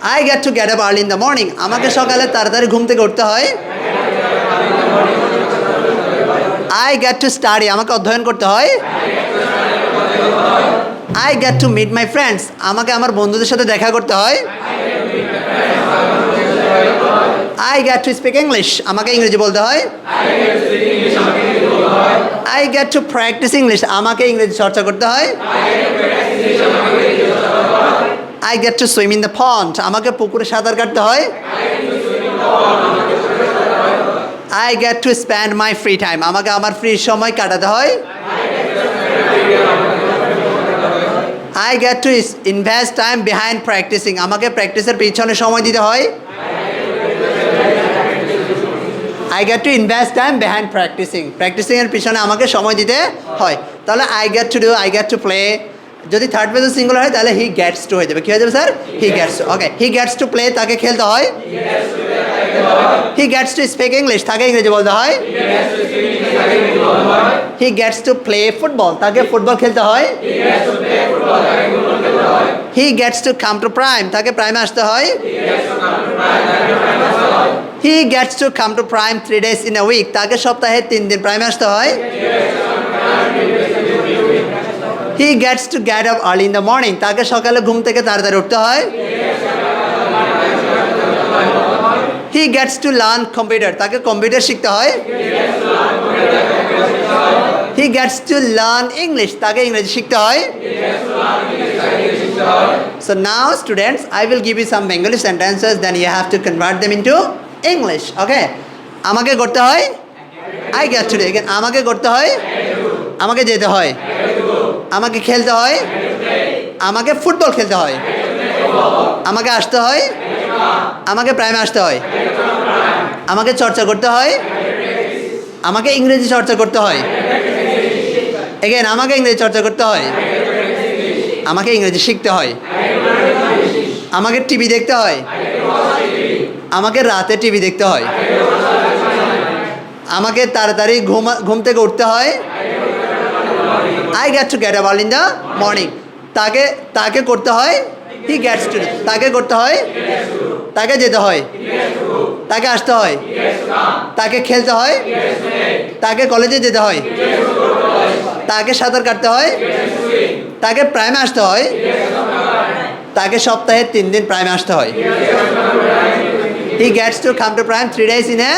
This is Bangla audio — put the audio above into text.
I get to get up early in the morning. আমাকে সকালে তাড়াতাড়ি ঘুম থেকে উঠতে হয়। I get to study. আমাকে অধ্যয়ন করতে হয়। I get to meet my friends. আমাকে আমার বন্ধুদের সাথে দেখা করতে হয়। I get to speak English. আমাকে ইংরেজি বলতে হয়। I get to practice English. আমাকে ইংরেজি চর্চা করতে হয়। I get to swim in the pond. আমাকে পুকুরে সাঁতার কাটতে হয়। I get to spend my free time. আমাকে আমার ফ্রি সময় কাটাতে হয়। I get to invest time behind practicing. আমাকে প্র্যাকটিসের পিছনে সময় দিতে হয়। I get to invest time behind practicing. Practicing এর পিছনে আমাকে সময় দিতে হয়। তাহলে I get to do, I get to play. যদি থার্ড পারসন সিঙ্গুলার হয় তাহলে হি গেটস টু হয়ে যাবে। কি হয়ে যাবে sir? He gets to. Okay, he gets to play, তাকে খেলতে হয়। He gets to speak English, তাকে ইংরেজি বলতে হয়। He gets to play football, তাকে ফুটবল খেলতে হয়। He gets to come to prime, তাকে প্রাইমে আসতে হয়। He gets to come to prime 3 days in a week, তাকে সপ্তাহে 3 দিন প্রাইমে আসতে হয়। He gets to get up early in the morning. তাকে সকালে ঘুম থেকে তাড়াতাড়ি উঠতে হয়। He gets to learn computer. তাকে কম্পিউটার শিখতে হয়। He gets to learn English. তাকে ইংরেজি শিখতে হয়। So now students, I will give you some Bengali sentences, then you have to convert them into English. Okay? আমাকে করতে হয় I get to do. Again, আমাকে করতে হয় আমাকে যেতে হয়। আমাকে খেলতে হয় আমাকে ফুটবল খেলতে হয়। আমাকে আসতে হয় আমাকে প্রাইমে আসতে হয়। আমাকে চর্চা করতে হয় আমাকে ইংরেজি চর্চা করতে হয়। এগেন, আমাকে ইংরেজি চর্চা করতে হয় আমাকে ইংরেজি শিখতে হয়। আমাকে টিভি দেখতে হয় আমাকে রাতে টিভি দেখতে হয়। আমাকে তাড়াতাড়ি ঘুম থেকে উঠতে হয়। I get to get up early in the morning. তাকে করতে হয় he gets to. তাকে করতে হয় তাকে যেতে হয়। তাকে আসতে হয় তাকে খেলতে হয়। তাকে কলেজে যেতে হয়। তাকে সাঁতার কাটতে হয়। তাকে প্রাইমে আসতে হয়। তাকে সপ্তাহে 3 দিন প্রাইমে আসতে হয়। He gets to come to prime 3 days in a